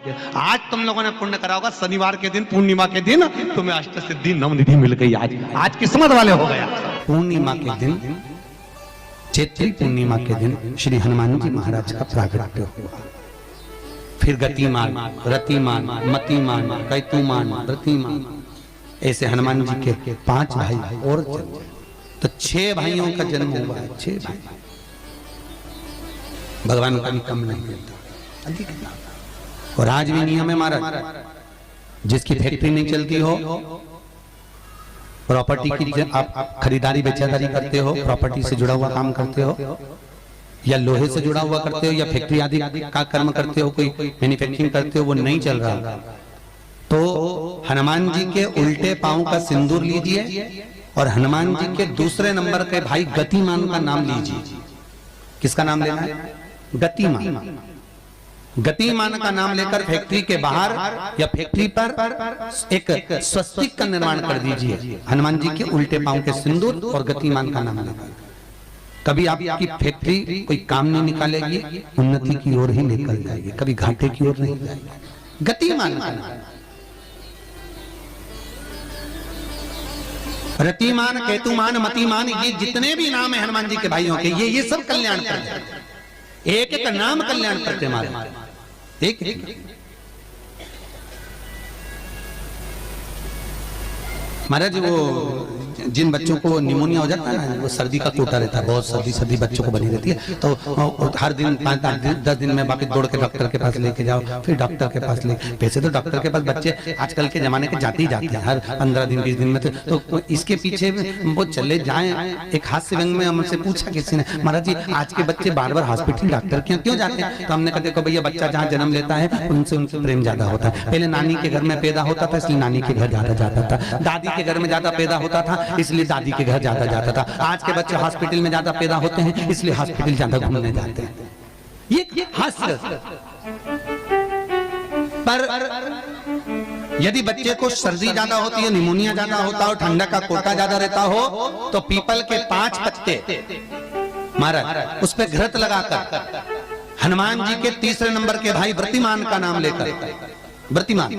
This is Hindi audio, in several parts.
आज तुम लोगों ने पुण्य करा होगा, शनिवार के दिन पूर्णिमा के दिन तुम्हें अष्ट सिद्धि नवनिधि मिल गई। आज किस्मत वाले हो गया। पूर्णिमा के दिन, चैत्री पूर्णिमा के दिन श्री हनुमान जी महाराज का प्रागट्य हुआ। फिर गतिमान, रतिमान, मतिमान, कैतुमान, रतिमान, ऐसे हनुमान जी के 5 भाई और तो 6 भाइयों का जन्म हुआ है। 6 भाई। भगवान का भी कम नहीं मिलता, अधिक ना। और आज भी नियम है महाराज, जिसकी फैक्ट्री नहीं चलती हो, प्रॉपर्टी की आप खरीदारी बेचादारी करते हो, प्रॉपर्टी से जुड़ा हुआ काम करते हो, या लोहे से जुड़ा हुआ करते हो, या फैक्ट्री आदि का कर्म करते हो, कोई मैन्युफैक्चरिंग करते हो, वो नहीं चल रहा, तो हनुमान जी के उल्टे पांव का सिंदूर लीजिए और हनुमान जी के दूसरे नंबर के भाई गतिमान का नाम लीजिए। किसका नाम लेना है? गतिमान। गतिमान का नाम लेकर फैक्ट्री के बाहर या फैक्ट्री पर एक स्वस्तिक का निर्माण कर दीजिए, हनुमान जी के उल्टे पांव के सिंदूर और गतिमान का नाम लेकर। कभी आपकी फैक्ट्री कोई काम नहीं निकालेगी, उन्नति की ओर ही निकल जाएगी, कभी घाटे की ओर नहीं जाएगी। गतिमान का नाम। रतिमान, केतुमान, मतिमान, ये जितने भी नाम है हनुमान जी के भाइयों के, ये सब कल्याण करते हैं। एक एक नाम कल्याण करते हमारे, एक महाराज। वो जिन बच्चों को निमोनिया हो जाता है ना, वो सर्दी का कोटा रहता है, बहुत सर्दी बच्चों को बनी रहती है, तो हर दिन 5-10 दिन में वापस दौड़ के डॉक्टर के पास लेके जाओ, फिर डॉक्टर के पास ले। वैसे तो डॉक्टर के पास बच्चे आजकल के जमाने के जाते ही जाते हैं, हर 15 दिन 20 दिन में। तो इसके पीछे वो चले जाएं। एक हास्य व्यंग में हमसे पूछा किसी ने, महाराज जी आज के बच्चे बार बार हॉस्पिटल डॉक्टर क्यों जाते हैं? तो हमने कहा देखो भैया, बच्चा जहाँ जन्म लेता है उनसे प्रेम ज्यादा होता है। पहले नानी के घर में पैदा होता था, इसलिए नानी के घर ज्यादा जाता था। दादी के घर में ज्यादा पैदा होता था, इसलिए दादी के घर ज्यादा जाता था। आज के बच्चे हॉस्पिटल में ज्यादा पैदा होते हैं, इसलिए हॉस्पिटल ज्यादा घूमने जाते हैं। ये हास्य। पर यदि बच्चे को सर्दी ज्यादा होती है, निमोनिया ज्यादा होता हो, ठंडा का कोटा ज्यादा रहता हो, तो पीपल के 5 पत्ते महाराज उस पर घृत लगाकर हनुमान जी के तीसरे नंबर के भाई व्रतिमान का नाम लेकर, व्रतिमान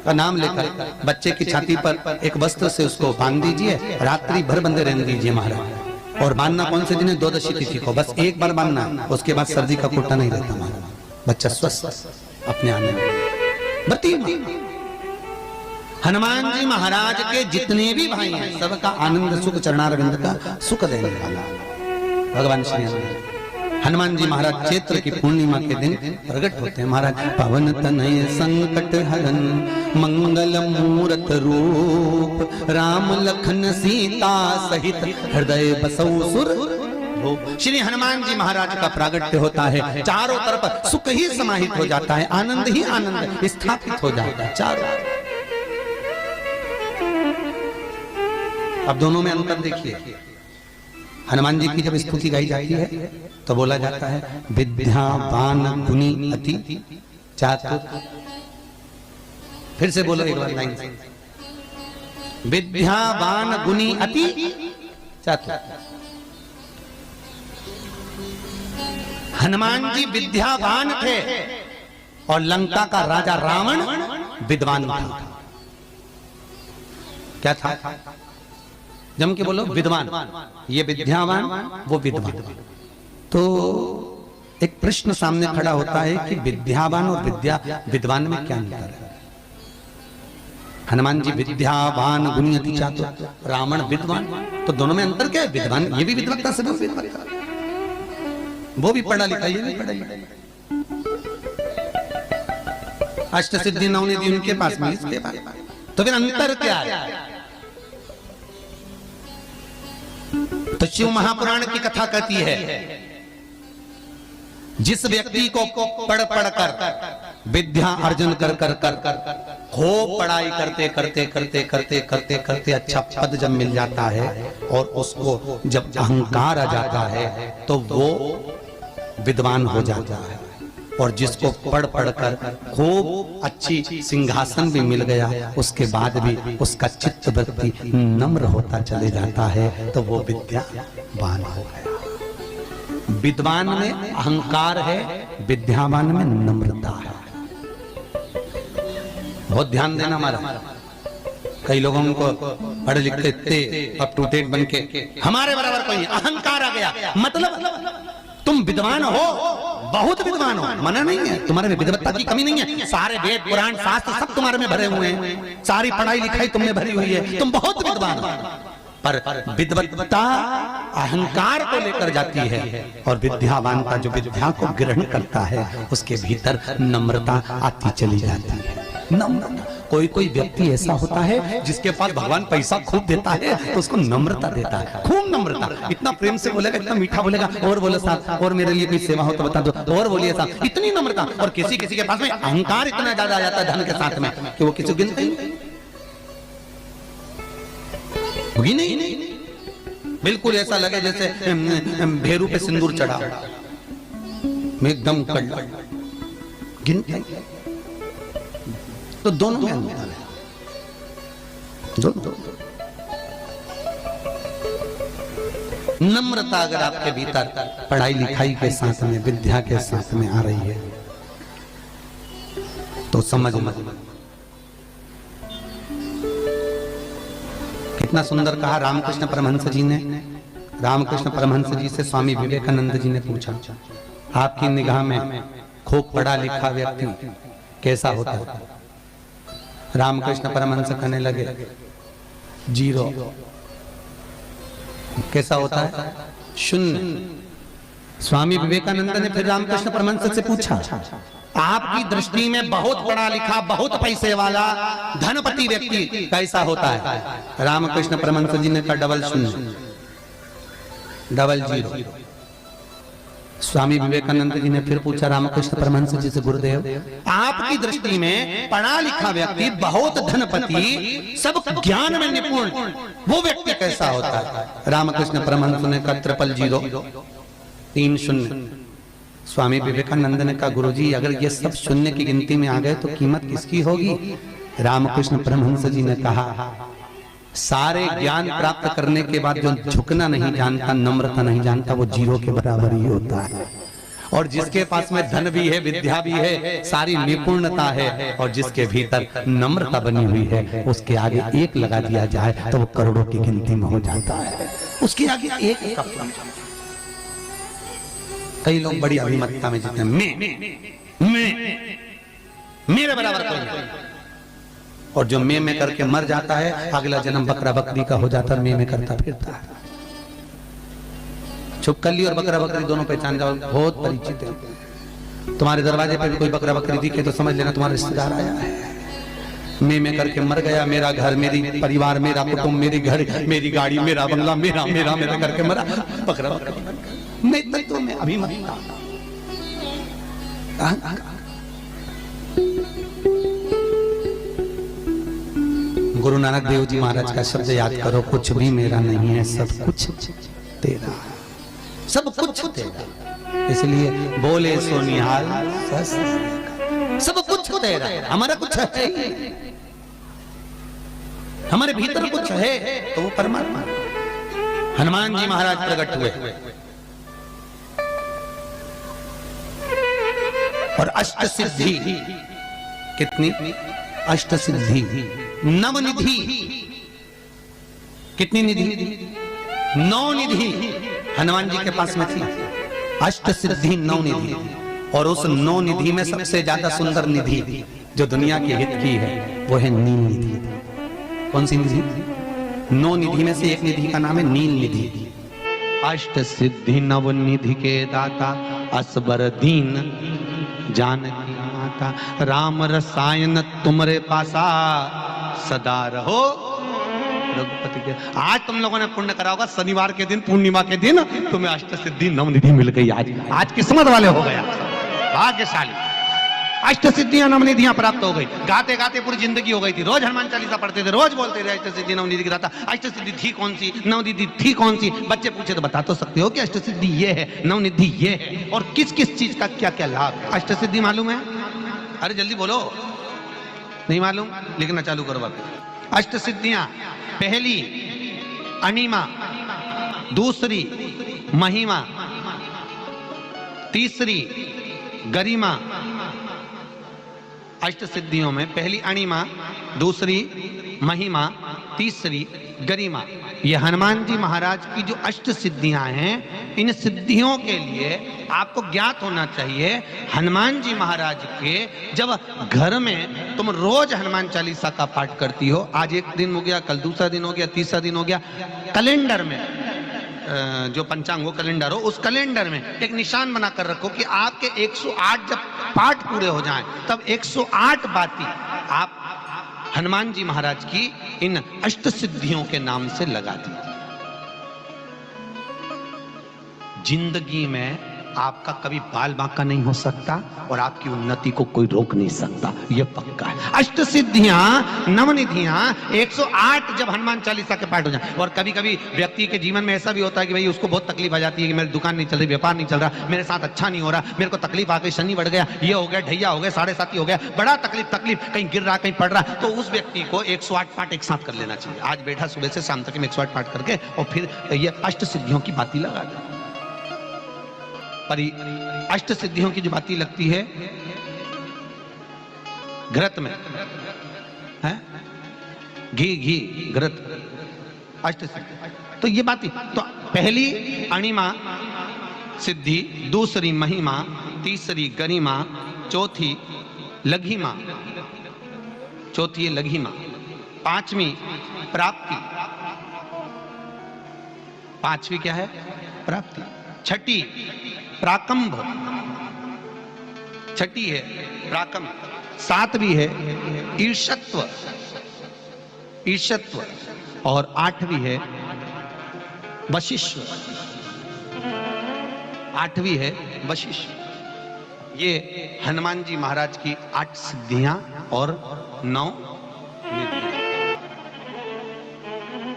का नाम लेकर बच्चे की छाती पर एक वस्त्र से उसको बांध दीजिए, रात्रि भर बंधे रहने दीजिए महाराज। और बांधना कौन से दिन है? 12 तिथि को, बस एक बार बांधना, उसके बाद सर्दी का कोटा नहीं रहता महाराज, बच्चा स्वस्थ अपने आने में। व्रतिमान हनुमान जी महाराज के जितने भी भाई हैं, सबका आनंद सुख चरणारविंद का सुख देने वाला भगवान श्री हनुमान जी महाराज चैत्र की पूर्णिमा के दिन प्रकट होते हैं महाराज। पवन तनय संकट हरन मंगल मूरत रूप, राम लखन सीता सहित हृदय बसौ सुर। श्री हनुमान जी महाराज का प्रागट्य होता है, चारों तरफ सुख ही समाहित हो जाता है, आनंद ही आनंद स्थापित हो जाता है चारों। अब दोनों में अंतर देखिए। हनुमान जी की जब स्तुति गाई जाती है तो बोला जाता है विद्यावान गुणी अति चातुर। फिर से बोलो एक बार लाइन से, विद्यावान गुणी अति चातुर। हनुमान जी विद्यावान थे और लंका का राजा रावण विद्वान था। क्या था? जम के बोलो, विद्वान। ये विद्यावान, वो विद्वान। तो एक प्रश्न सामने खड़ा होता है कि विद्यावान और विद्वान में क्या अंतर है? हनुमान जी विद्यावान गुणी अति चातुर, रावण विद्वान, तो दोनों में अंतर क्या है? विद्वान ये भी विद्वत्ता से वो भी पढ़ा लिखा, ये भी पढ़ा लिखा। अष्ट सिद्धि नवनिधि उनके पास में, इसके पास। तो फिर अंतर क्या है? तो शिव महापुराण की कथा कहती है, जिस व्यक्ति को पढ़ कर विद्या अर्जन कर खूब पढ़ाई करते करते अच्छा पद जब मिल जाता है और उसको जब अहंकार आ जाता है तो वो विद्वान हो जाता है। और जिसको पढ़ कर खूब अच्छी सिंहासन भी मिल गया, उसके बाद भी उसका चित्त वृत्ति नम्र होता चले जाता है, तो वो विद्यावान हो गया। विद्वान में अहंकार है, विद्यावान में नम्रता है। बहुत ध्यान देना हमारा। कई लोगों को पढ़े लिखे थे अप टू डेट बन के हमारे बराबर कोई अहंकार आ गया। मतलब तुम विद्वान हो, बहुत विद्वान हो, मना नहीं है, तुम्हारे में विद्वत्ता की कमी नहीं है। सारे वेद पुराण शास्त्र सब तुम्हारे में भरे हुए हैं, सारी पढ़ाई लिखाई तुमने भरी हुई है, तुम बहुत विद्वान हो। पर विद्वत्ता अहंकार को लेकर जाती है, और विद्यावान का जो विद्या को ग्रहण करता है उसके भीतर नम्रता आती चली जाती है। नम्रता, कोई कोई व्यक्ति ऐसा होता है जिसके पास भगवान पैसा खूब देता है तो उसको नम्रता देता है, खूब नम्रता, इतना प्रेम से बोलेगा, इतना मीठा बोलेगा, और बोलो साहब और मेरे लिए कोई सेवा हो तो बता दो, और बोलिए साहब, इतनी नम्रता। और किसी किसी के पास में अहंकार इतना ज्यादा आ जाता है धन के साथ में कि वो किसी गिनते ही नहीं। बिल्कुल ऐसा लगे जैसे भेरू पे सिंदूर चढ़ा, एकदम गिनते। तो दोनों में अंतर है, दोनों। नम्रता अगर आपके भीतर पढ़ाई लिखाई के साथ में, विद्या के साथ में आ रही है तो समझ कितना सुंदर कहा रामकृष्ण परमहंस जी ने। रामकृष्ण परमहंस जी से स्वामी विवेकानंद जी ने पूछा, आपकी निगाह में खूब पढ़ा लिखा व्यक्ति कैसा होता है? रामकृष्ण परमहंस कहने लगे, जीरो। कैसा होता है? शून्य। स्वामी विवेकानंद ने फिर रामकृष्ण परमहंस से पूछा, आपकी दृष्टि में बहुत पढ़ा लिखा, बहुत पैसे वाला धनपति व्यक्ति कैसा होता है? रामकृष्ण परमहंस जी ने कहा, डबल शून्य, डबल जीरो। स्वामी विवेकानंद जी ने फिर पूछा रामकृष्ण परमहंस जी से, गुरुदेव आपकी दृष्टि में पढ़ा लिखा व्यक्ति, बहुत धनपति, सब ज्ञान में निपुण, वो व्यक्ति कैसा होता है? रामकृष्ण परमहंस ने कहा, ट्रिपल जीरो, 3 शून्य। स्वामी विवेकानंद ने कहा, गुरुजी अगर ये सब शून्य की गिनती में आ गए तो कीमत किसकी होगी? रामकृष्ण परमहंस जी ने कहा, सारे ज्ञान प्राप्त करने के बाद जो झुकना नहीं जानता, नम्रता नहीं जानता, वो जीरो के बराबर ही होता है। और जिसके पास में धन भी है, विद्या भी है, सारी निपुणता है, और जिसके भीतर नम्रता बनी हुई है, उसके आगे एक लगा दिया जाए तो वो करोड़ों की गिनती में हो जाता है। उसके आगे एक का कई लोग बड़ी अभिमतता में जीते हैं, मैं मेरे बराबर कोई नहीं। और जो मैं करके मर जाता है, अगला जन्म बकरा बकरी का हो जाता है, मैं करता फिरता है। छुपकली और बकरा बकरी दोनों पहचान जाओ, बहुत परिचित है। तुम्हारे दरवाजे पर भी कोई बकरा बकरी दिखे तो समझ लेना तुम्हारा रिश्तेदार आया है। मैं करके मर गया, मेरा घर, मेरी परिवार, मेरा कुटुंब, मेरी घर, मेरी गाड़ी, मेरा बंगला, मेरा मेरा मेरा करके मरा, बकरा बकरा। मैं तत्व में अभिमतता। गुरु नानक देव जी महाराज का शब्द याद करो, कुछ भी मेरा नहीं है, सब कुछ तेरा, सब कुछ तेरा। इसलिए बोले सो निहाल, सब कुछ तेरा, हमारा कुछ है, हमारे भीतर कुछ है तो वो परमात्मा। हनुमान जी महाराज प्रकट हुए और अष्ट सिद्धि, कितनी? अष्ट सिद्धि, नवनिधि। कितनी निधि? 9 निधि हनुमान जी के पास में थी। अष्ट सिद्धि 9 निधि, और उस 9 निधि में सबसे ज्यादा सुंदर निधि जो दुनिया के हित की है वो है नील निधि। कौन सी निधि? 9 निधि में से एक निधि का नाम है नील निधि। अष्ट सिद्धि नव निधि के दाता, असबर दीन जानकी माता, राम रसायन तुमरे पासा, सदा रहो रघुपति के। आज तुम लोगों ने पुण्य करा होगा, शनिवार के दिन, पूर्णिमा के दिन तुम्हें अष्ट सिद्धि नवनिधि मिल गई। आज किस्मत वाले हो गया, भाग्यशाली। अष्ट सिद्धियां नवनिधियां प्राप्त हो गई। गाते गाते पूरी जिंदगी हो गई थी, रोज हनुमान चालीसा पढ़ते थे, रोज बोलते थे अष्ट सिद्धि नवनिधि गिराता। अष्ट सिद्धि थी कौन सी, नवनिधि थी कौन सी? बच्चे पूछे तो बता तो सकते हो कि अष्ट सिद्धि ये है, नवनिधि ये है, और किस किस चीज का क्या क्या लाभ है। अष्ट सिद्धि मालूम है? अरे जल्दी बोलो, नहीं मालूम? लिखना चालू करो बात। अष्ट सिद्धियां, पहली अनिमा, दूसरी महिमा, तीसरी गरिमा, अष्ट सिद्धियों में पहली अणिमा, दूसरी महिमा, तीसरी गरिमा। ये हनुमान जी महाराज की जो अष्ट सिद्धियां हैं, इन सिद्धियों के लिए आपको ज्ञात होना चाहिए, हनुमान जी महाराज के जब घर में तुम रोज हनुमान चालीसा का पाठ करती हो, आज एक दिन हो गया, कल दूसरा दिन हो गया, तीसरा दिन हो गया, कैलेंडर में जो पंचांग कैलेंडर हो, उस कैलेंडर में एक निशान बना कर रखो कि आपके 108 जब पाठ पूरे हो जाएं, तब 108 बाती आप हनुमान जी महाराज की इन अष्ट सिद्धियों के नाम से लगा दीजिए। जिंदगी में आपका कभी बाल बांका नहीं हो सकता और आपकी उन्नति को कोई रोक नहीं सकता, यह पक्का है। अष्ट सिद्धियां, नवनिधियां 108 जब हनुमान चालीसा के पाठ हो जाए। और कभी कभी व्यक्ति के जीवन में ऐसा भी होता है कि भाई उसको बहुत तकलीफ आ जाती है कि मेरी दुकान नहीं चल रही, व्यापार नहीं चल रहा, मेरे साथ अच्छा नहीं हो रहा, मेरे को तकलीफ आ गई, शनि बढ़ गया, ये हो गया, ढैया हो गया, 7.5 हो गया, बड़ा तकलीफ, कहीं गिर रहा, कहीं पड़ रहा, तो उस व्यक्ति को 108 पाठ एक साथ कर लेना चाहिए। आज बैठा सुबह से शाम तक 108 पाठ करके और फिर ये अष्ट सिद्धियों की बाती लगा दे। पर अष्ट सिद्धियों की जो बाती लगती है घृत में है, घी घृत, अष्ट सिद्धि, तो ये बाती, तो पहली अणिमा सिद्धि, दूसरी महिमा, तीसरी गरिमा, चौथी लघिमा, चौथी है लघिमा, पांचवी प्राप्ति, पांचवी क्या है? प्राप्ति। छठी प्राकंभ, छठी है प्राकंभ, सातवीं है ईर्षत्व, ईर्षत्व, और आठवीं है वशिष्ठ, आठवीं है वशिष्ठ। ये हनुमान जी महाराज की 8 सिद्धियां और 9 निधियां।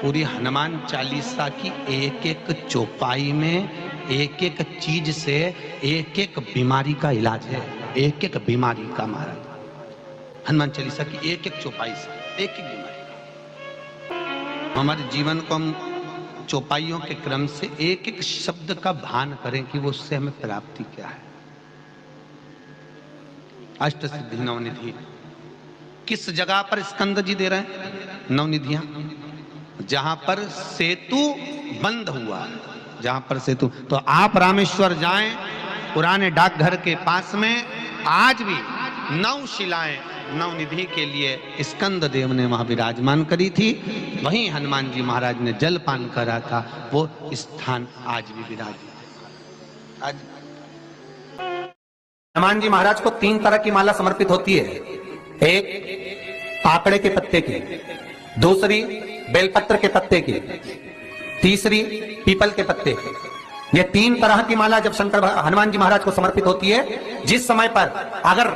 पूरी हनुमान चालीसा की एक एक चौपाई में एक एक चीज से एक एक बीमारी का इलाज है, एक एक बीमारी का। महाराज हनुमान चालीसा की एक एक चौपाई से एक एक बीमारी का। हमारे जीवन को हम चौपाइयों के क्रम से एक एक शब्द का भान करें कि वो उससे हमें प्राप्ति क्या है। अष्ट सिद्धि नवनिधि किस जगह पर स्कंद जी दे रहे हैं? नवनिधियां जहां पर सेतु बंद हुआ, जहां पर सेतु, तो आप रामेश्वर जाएं, पुराने डाकघर के पास में आज भी 9 शिलाएं नवनिधि के लिए स्कंद देव ने वहां विराजमान करी थी। वहीं हनुमान जी महाराज ने जल पान करा था, वो स्थान आज भी विराजित। आज हनुमान जी महाराज को 3 तरह की माला समर्पित होती है। एक आकड़े के पत्ते की, दूसरी बेलपत्र के पत्ते की, तीसरी पीपल के पत्ते की। ये 3 तरह की माला जब शंकर हनुमान जी महाराज को समर्पित होती है, जिस समय पर अगर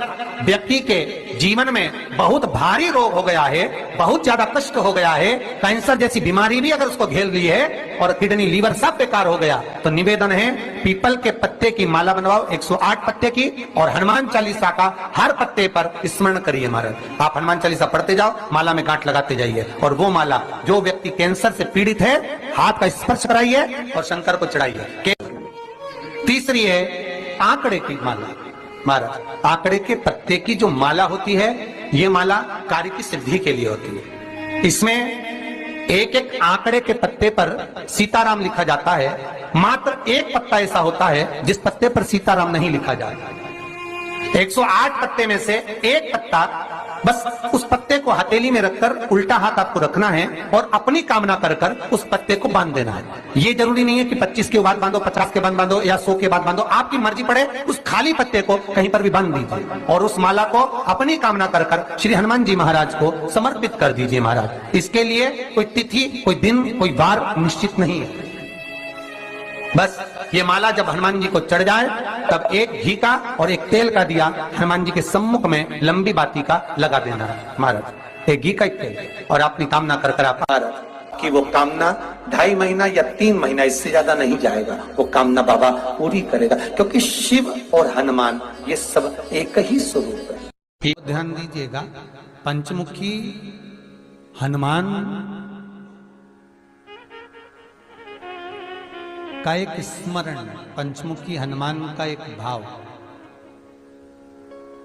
व्यक्ति के जीवन में बहुत भारी रोग हो गया है, बहुत ज्यादा कष्ट हो गया है, कैंसर जैसी बीमारी भी अगर उसको घेर ली है और किडनी लीवर सब बेकार हो गया, तो निवेदन है पीपल के पत्ते की माला बनवाओ, 108 पत्ते की, और हनुमान चालीसा का हर पत्ते पर स्मरण करिए। महाराज आप हनुमान चालीसा पढ़ते जाओ, माला में गांठ लगाते जाइए, और वो माला जो व्यक्ति कैंसर से पीड़ित है हाथ का स्पर्श कराइए और शंकर को चढ़ाइए। तीसरी है आंकड़े की माला। महाराज आंकड़े के पत्ते की जो माला होती है, ये माला कार्य की सिद्धि के लिए होती है। इसमें एक एक आंकड़े के पत्ते पर सीताराम लिखा जाता है। मात्र एक पत्ता ऐसा होता है जिस पत्ते पर सीताराम नहीं लिखा जाता। 108 पत्ते में से एक पत्ता, बस उस पत्ते को हथेली में रखकर उल्टा हाथ आपको रखना है और अपनी कामना कर कर उस पत्ते को बांध देना है। ये जरूरी नहीं है कि 25 के बाद बांधो, 50 के बाद बांधो या 100 के बाद बांधो, आपकी मर्जी पड़े। उस खाली पत्ते को कहीं पर भी बांध दीजिए और उस माला को अपनी कामना कर कर श्री हनुमान जी महाराज को समर्पित कर दीजिए। महाराज इसके लिए कोई तिथि, कोई दिन, कोई वार निश्चित नहीं है। बस ये माला जब हनुमान जी को चढ़ जाए, तब एक घी का और एक तेल का दिया हनुमान जी के सम्मुख में लंबी बाती का लगा देना है। महाराज एक घी का एक तेल, और अपनी कामना कर कर आप कि वो कामना 2.5 महीना या 3 महीना, इससे ज्यादा नहीं जाएगा, वो कामना बाबा पूरी करेगा, क्योंकि शिव और हनुमान ये सब एक ही स्वरूप है। ध्यान दीजिएगा, पंचमुखी हनुमान का एक स्मरण, पंचमुखी हनुमान का एक भाव।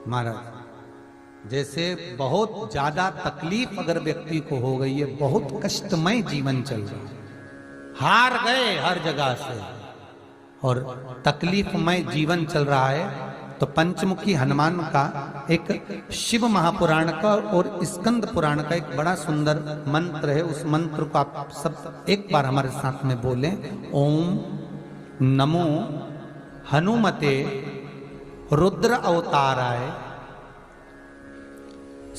महाराज जैसे बहुत ज्यादा तकलीफ अगर व्यक्ति को हो गई है, बहुत कष्टमय जीवन चल रहा है, हार गए हर जगह से और तकलीफमय जीवन चल रहा है, तो पंचमुखी हनुमान का एक शिव महापुराण का और स्कंद पुराण का एक बड़ा सुंदर मंत्र है। उस मंत्र को आप सब एक बार हमारे साथ में बोलें। ओम नमो हनुमते रुद्र अवताराय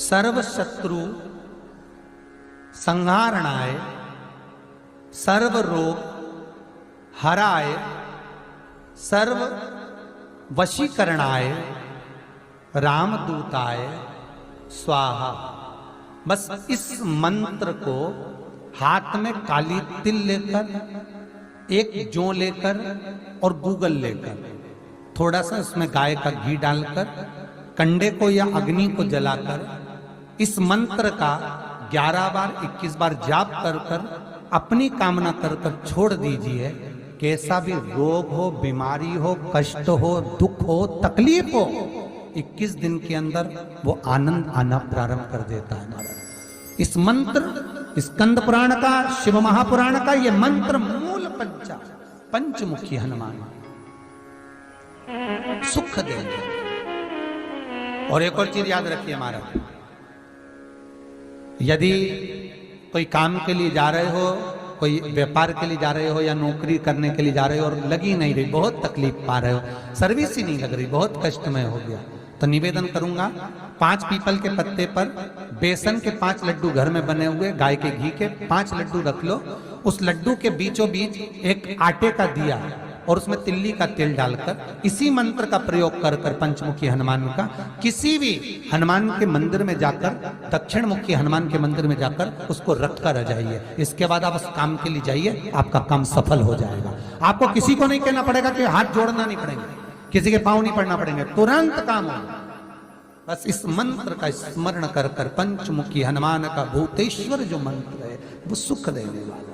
सर्व शत्रु संहारणाय सर्व रोग हराय सर्व वशीकरणाय रामदूताय स्वाहा। बस इस मंत्र को हाथ में काली तिल लेकर, एक जौ लेकर और गूगल लेकर, थोड़ा सा इसमें गाय का घी डालकर, कंडे को या अग्नि को जलाकर इस मंत्र का 11 बार 21 बार जाप कर कर अपनी कामना कर कर छोड़ दीजिए। कैसा भी रोग हो, बीमारी हो, कष्ट हो, दुख हो, तकलीफ हो, 21 दिन के अंदर वो आनंद आना प्रारंभ कर देता है। इस मंत्र स्कंद पुराण का, शिव महापुराण का ये मंत्र मूल पंचमुखी हनुमान सुख देंगे। और एक और चीज याद रखिए हमारा, यदि कोई काम के लिए जा रहे हो, कोई व्यापार के लिए जा रहे हो या नौकरी करने के लिए जा रहे हो और लगी नहीं रही, बहुत तकलीफ पा रहे हो, सर्विस ही नहीं लग रही, बहुत कष्टमय हो गया, तो निवेदन करूंगा 5 पीपल के पत्ते पर बेसन के 5 लड्डू घर में बने हुए गाय के घी के 5 लड्डू रख लो। उस लड्डू के बीचों बीच एक आटे का दिया और उसमें तिल्ली का तेल डालकर इसी मंत्र का प्रयोग कर कर पंचमुखी हनुमान का किसी भी हनुमान के मंदिर में जाकर, दक्षिण मुखी हनुमान के मंदिर में जाकर उसको रख कर आ जाइए। इसके बाद आप उस काम के लिए जाइए, आपका काम सफल हो जाएगा। आपको किसी को नहीं कहना पड़ेगा कि हाथ जोड़ना नहीं पड़ेगा, किसी के पांव नहीं पड़ना पड़ेंगे, तुरंत काम होगा। बस इस मंत्र का स्मरण कर कर पंचमुखी हनुमान का भूतेश्वर जो मंत्र है वो सुख देने वाला।